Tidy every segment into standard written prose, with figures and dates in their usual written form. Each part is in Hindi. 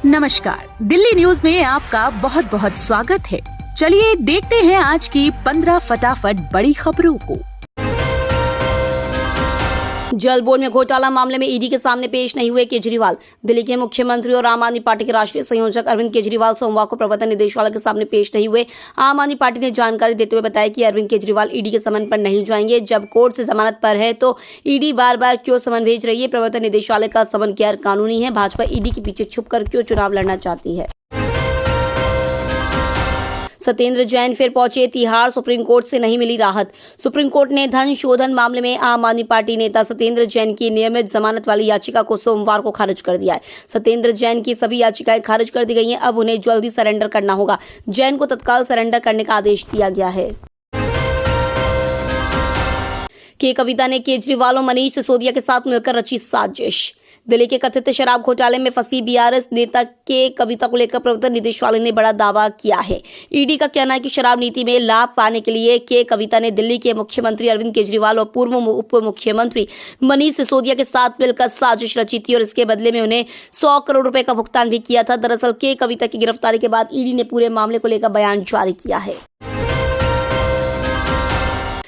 नमस्कार, दिल्ली न्यूज में आपका बहुत बहुत स्वागत है। चलिए देखते हैं आज की 15 फटाफट बड़ी खबरों को। जल बोर्ड में घोटाला मामले में ईडी के सामने पेश नहीं हुए केजरीवाल। दिल्ली के मुख्यमंत्री और आम आदमी पार्टी के राष्ट्रीय संयोजक अरविंद केजरीवाल सोमवार को प्रवर्तन निदेशालय के सामने पेश नहीं हुए। आम आदमी पार्टी ने जानकारी देते हुए बताया कि अरविंद केजरीवाल ईडी के समन पर नहीं जाएंगे। जब कोर्ट से जमानत पर है तो ईडी बार बार क्यों समन भेज रही है? प्रवर्तन निदेशालय का समन गैर कानूनी है। भाजपा ईडी के पीछे छुपकर क्यों चुनाव लड़ना चाहती है? सत्येंद्र जैन फिर पहुंचे तिहाड़। सुप्रीम कोर्ट से नहीं मिली राहत। सुप्रीम कोर्ट ने धन शोधन मामले में आम आदमी पार्टी नेता सत्येंद्र जैन की नियमित जमानत वाली याचिका को सोमवार को खारिज कर दिया है। सत्येंद्र जैन की सभी याचिकाएं खारिज कर दी गई हैं। अब उन्हें जल्दी सरेंडर करना होगा। जैन को तत्काल सरेंडर करने का आदेश दिया गया है। के कविता ने केजरीवाल और मनीष सिसोदिया के साथ मिलकर रची साजिश। दिल्ली के कथित शराब घोटाले में फंसी बीआरएस नेता के कविता को लेकर प्रवर्तन निदेशालय ने बड़ा दावा किया है। ईडी का कहना है कि शराब नीति में लाभ पाने के लिए के कविता ने दिल्ली के मुख्यमंत्री अरविंद केजरीवाल और पूर्व उप मुख्यमंत्री मनीष सिसोदिया के साथ मिलकर साजिश रची थी और इसके बदले में उन्हें 100 करोड़ रुपए का भुगतान भी किया था। दरअसल के कविता की गिरफ्तारी के बाद ईडी ने पूरे मामले को लेकर बयान जारी किया है।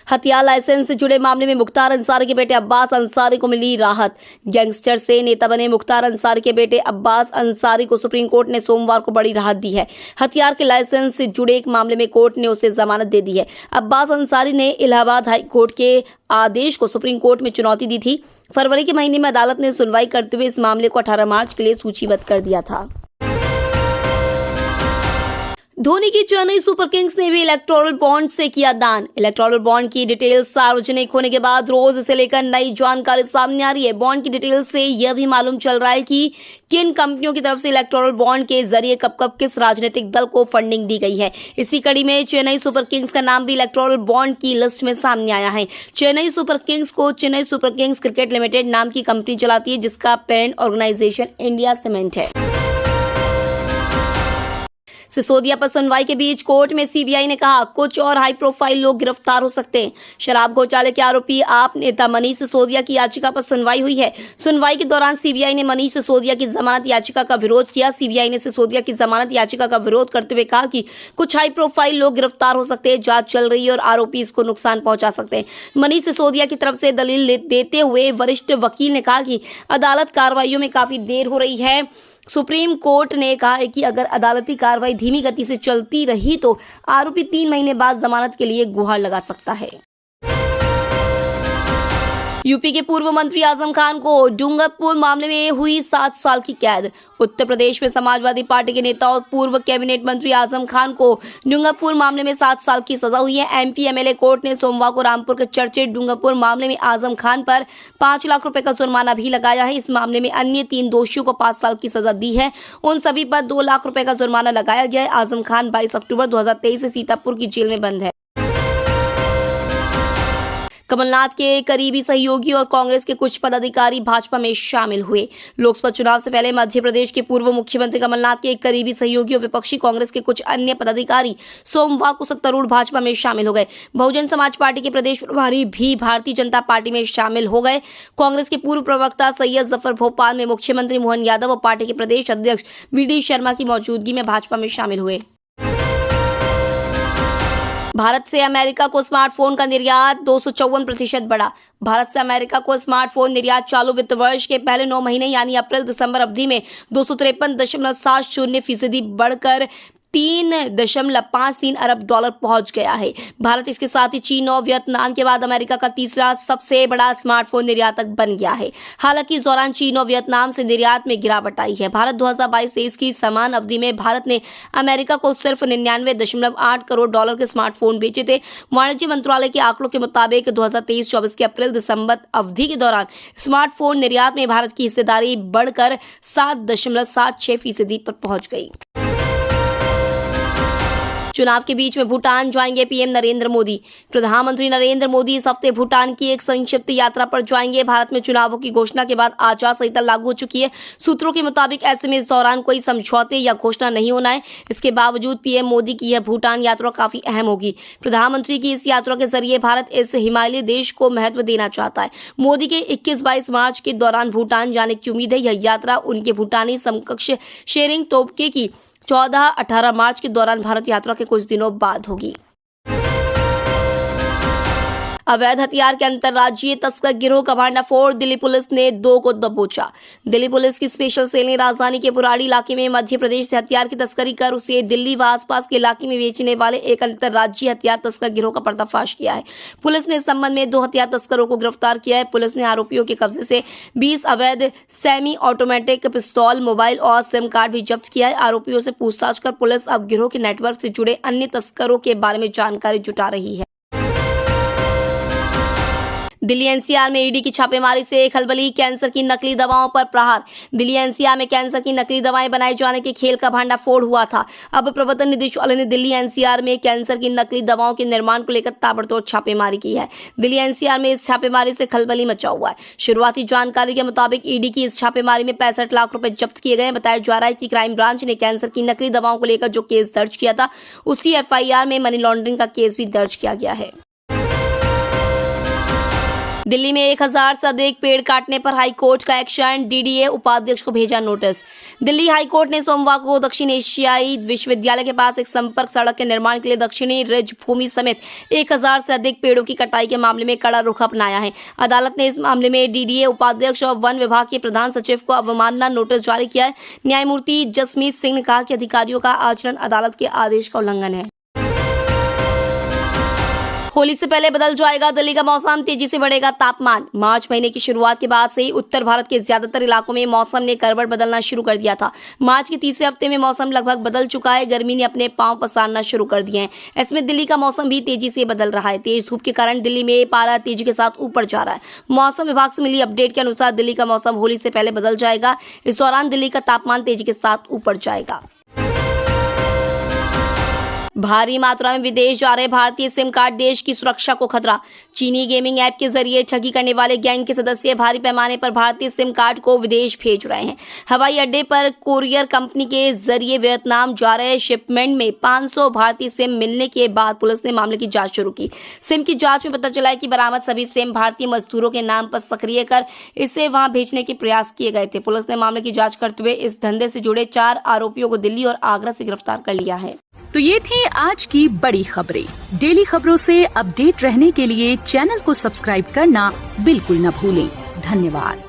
हथियार लाइसेंस से जुड़े मामले में मुख्तार अंसारी के बेटे अब्बास अंसारी को मिली राहत। गैंगस्टर से नेता बने मुख्तार अंसारी के बेटे अब्बास अंसारी को सुप्रीम कोर्ट ने सोमवार को बड़ी राहत दी है। हथियार के लाइसेंस से जुड़े एक मामले में कोर्ट ने उसे जमानत दे दी है। अब्बास अंसारी ने इलाहाबाद हाई कोर्ट के आदेश को सुप्रीम कोर्ट में चुनौती दी थी। फरवरी के महीने में अदालत ने सुनवाई करते हुए इस मामले को 18 मार्च के लिए सूचीबद्ध कर दिया था। धोनी की चेन्नई सुपर किंग्स ने भी इलेक्टोरल बॉन्ड से किया दान। इलेक्टोरल बॉन्ड की डिटेल सार्वजनिक होने के बाद रोज इसे लेकर नई जानकारी सामने आ रही है। बॉन्ड की डिटेल से यह भी मालूम चल रहा है कि किन कंपनियों की तरफ से इलेक्टोरल बॉन्ड के जरिए कब कब किस राजनीतिक दल को फंडिंग दी गई है। इसी कड़ी में चेन्नई सुपर किंग्स का नाम भी इलेक्टोरल बॉन्ड की लिस्ट में सामने आया है। चेन्नई सुपर किंग्स को Chennai super Kings cricket limited नाम की कंपनी चलाती है, जिसका पेरेंट ऑर्गेनाइजेशन इंडिया सीमेंट है। सिसोदिया पर सुनवाई के बीच कोर्ट में सीबीआई ने कहा कुछ और हाई प्रोफाइल लोग गिरफ्तार हो सकते हैं। शराब घोटाले के आरोपी आप नेता मनीष सिसोदिया की याचिका पर सुनवाई हुई है। सुनवाई के दौरान सीबीआई ने मनीष सिसोदिया की जमानत याचिका का विरोध किया। सीबीआई ने सिसोदिया की जमानत याचिका का विरोध करते हुए कहा कि कुछ हाई प्रोफाइल लोग गिरफ्तार हो सकते हैं, जांच चल रही है और आरोपी इसको नुकसान पहुंचा सकते हैं। मनीष सिसोदिया की तरफ से दलील देते हुए वरिष्ठ वकील ने कहा कि अदालत कार्रवाइयों में काफी देर हो रही है। सुप्रीम कोर्ट ने कहा है कि अगर अदालती कार्रवाई धीमी गति से चलती रही तो आरोपी 3 महीने बाद जमानत के लिए गुहार लगा सकता है। यूपी के पूर्व मंत्री आजम खान को डूंगरपुर मामले में हुई 7 साल की कैद। उत्तर प्रदेश में समाजवादी पार्टी के नेता और पूर्व कैबिनेट मंत्री आजम खान को डूंगरपुर मामले में 7 साल की सजा हुई है। एमपी एमएलए कोर्ट ने सोमवार को रामपुर के चर्चित डूंगरपुर मामले में आजम खान पर 5 लाख रुपए का जुर्माना भी लगाया है। इस मामले में अन्य 3 दोषियों को 5 साल की सजा दी है। उन सभी पर 2 लाख रुपए का जुर्माना लगाया गया है। आजम खान 22 अक्टूबर 2023 से सीतापुर की जेल में बंद है। कमलनाथ के करीबी सहयोगी और कांग्रेस के कुछ पदाधिकारी भाजपा में शामिल हुए। लोकसभा चुनाव से पहले मध्य प्रदेश के पूर्व मुख्यमंत्री कमलनाथ के एक करीबी सहयोगी और विपक्षी कांग्रेस के कुछ अन्य पदाधिकारी सोमवार को सत्तारूढ़ भाजपा में शामिल हो गए। बहुजन समाज पार्टी के प्रदेश प्रभारी भी भारतीय जनता पार्टी में शामिल हो गए। कांग्रेस के पूर्व प्रवक्ता सैयद जफर भोपाल में मुख्यमंत्री मोहन यादव और पार्टी के प्रदेश अध्यक्ष वीडी शर्मा की मौजूदगी में भाजपा में शामिल हुए। भारत से अमेरिका को स्मार्टफोन का निर्यात 254% बढ़ा। भारत से अमेरिका को स्मार्टफोन निर्यात चालू वित्त वर्ष के पहले 9 महीने यानी अप्रैल दिसंबर अवधि में 253.70% बढ़कर 3.53 अरब डॉलर पहुंच गया है। भारत इसके साथ ही चीन और वियतनाम के बाद अमेरिका का तीसरा सबसे बड़ा स्मार्टफोन निर्यातक बन गया है। हालांकि इस दौरान चीन और वियतनाम से निर्यात में गिरावट आई है। भारत 2022-23 की समान अवधि में भारत ने अमेरिका को सिर्फ 99.8 करोड़ डॉलर के स्मार्टफोन बेचे थे। वाणिज्य मंत्रालय के आंकड़ों के मुताबिक 2023-24 के अप्रैल दिसंबर अवधि के दौरान स्मार्टफोन निर्यात में भारत की हिस्सेदारी बढ़कर 7.76% पर पहुंच गई। चुनाव के बीच में भूटान जाएंगे पीएम नरेंद्र मोदी। प्रधानमंत्री नरेंद्र मोदी इस हफ्ते भूटान की एक संक्षिप्त यात्रा पर जाएंगे। भारत में चुनावों की घोषणा के बाद आचार संहिता लागू हो चुकी है। सूत्रों के मुताबिक ऐसे में इस दौरान कोई समझौते या घोषणा नहीं होना है। इसके बावजूद पीएम मोदी की यह भूटान यात्रा काफी अहम होगी। प्रधानमंत्री की इस यात्रा के जरिए भारत इस हिमालयी देश को महत्व देना चाहता है। मोदी के 21-22 मार्च के दौरान भूटान जाने की उम्मीद है। यह यात्रा उनके भूटानी समकक्ष शेरिंग टोब्गे की 14-18 मार्च के दौरान भारत यात्रा के कुछ दिनों बाद होगी। अवैध हथियार के अंतर्राज्यीय तस्कर गिरोह का भांडाफोड़, दिल्ली पुलिस ने 2 को दबोचा। दिल्ली पुलिस की स्पेशल सेल ने राजधानी के पुराड़ी इलाके में मध्य प्रदेश से हथियार की तस्करी कर उसे दिल्ली व आसपास के इलाके में बेचने वाले एक अंतर्राज्यीय हथियार तस्कर गिरोह का पर्दाफाश किया है। पुलिस ने इस संबंध में 2 हथियार तस्करों को गिरफ्तार किया है। पुलिस ने आरोपियों के कब्जे से 20 अवैध सेमी ऑटोमेटिक पिस्तौल, मोबाइल और सिम कार्ड भी जब्त किया है। आरोपियों से पूछताछ कर पुलिस अब गिरोह के नेटवर्क से जुड़े अन्य तस्करों के बारे में जानकारी जुटा रही है। दिल्ली एनसीआर में ईडी की छापेमारी से खलबली, कैंसर की नकली दवाओं पर प्रहार। दिल्ली एनसीआर में कैंसर की नकली दवाएं बनाए जाने के खेल का भांडाफोड़ हुआ था। अब प्रवर्तन निदेशालय ने दिल्ली एनसीआर में कैंसर की नकली दवाओं के निर्माण को लेकर ताबड़तोड़ छापेमारी की है। दिल्ली एनसीआर में इस छापेमारी से खलबली मचा हुआ है। शुरुआती जानकारी के मुताबिक ईडी की इस छापेमारी में 65 लाख रुपए जब्त किए गए। बताया जा रहा है कि क्राइम ब्रांच ने कैंसर की नकली दवाओं को लेकर जो केस दर्ज किया था, उसी एफआईआर में मनी लॉन्ड्रिंग का केस भी दर्ज किया गया है। दिल्ली में 1000 से अधिक पेड़ काटने पर हाईकोर्ट का एक्शन, डीडीए उपाध्यक्ष को भेजा नोटिस। दिल्ली हाईकोर्ट ने सोमवार को दक्षिण एशियाई विश्वविद्यालय के पास एक संपर्क सड़क के निर्माण के लिए दक्षिणी रिज भूमि समेत 1000 से अधिक पेड़ों की कटाई के मामले में कड़ा रुख अपनाया है। अदालत ने इस मामले में डीडीए उपाध्यक्ष और वन विभाग के प्रधान सचिव को अवमानना नोटिस जारी किया है। न्यायमूर्ति जसमीत सिंह ने कहा कि अधिकारियों का आचरण अदालत के आदेश का उल्लंघन है। होली से पहले बदल जाएगा दिल्ली का मौसम, तेजी से बढ़ेगा तापमान। मार्च महीने की शुरुआत के बाद से ही उत्तर भारत के ज्यादातर इलाकों में मौसम ने करवट बदलना शुरू कर दिया था। मार्च के तीसरे हफ्ते में मौसम लगभग बदल चुका है। गर्मी ने अपने पांव पसारना शुरू कर दिए हैं। ऐसे में दिल्ली का मौसम भी तेजी से बदल रहा है। तेज धूप के कारण दिल्ली में पारा तेजी के साथ ऊपर जा रहा है। मौसम विभाग से मिली अपडेट के अनुसार दिल्ली का मौसम होली से पहले बदल जाएगा। इस दौरान दिल्ली का तापमान तेजी के साथ ऊपर जाएगा। भारी मात्रा में विदेश जा रहे भारतीय सिम कार्ड, देश की सुरक्षा को खतरा। चीनी गेमिंग ऐप के जरिए ठगी करने वाले गैंग के सदस्य भारी पैमाने पर भारतीय सिम कार्ड को विदेश भेज रहे हैं। हवाई अड्डे पर कोरियर कंपनी के जरिए वियतनाम जा रहे शिपमेंट में 500 भारतीय सिम मिलने के बाद पुलिस ने मामले की जांच शुरू की। सिम की जांच में पता चला है कि बरामद सभी सिम भारतीय मजदूरों के नाम पर सक्रिय कर इसे वहां भेजने के प्रयास किए गए थे। पुलिस ने मामले की जाँच करते हुए इस धंधे से जुड़े 4 आरोपियों को दिल्ली और आगरा से गिरफ्तार कर लिया है। तो ये थी आज की बड़ी खबरें। डेली खबरों से अपडेट रहने के लिए चैनल को सब्सक्राइब करना बिल्कुल न भूलें। धन्यवाद।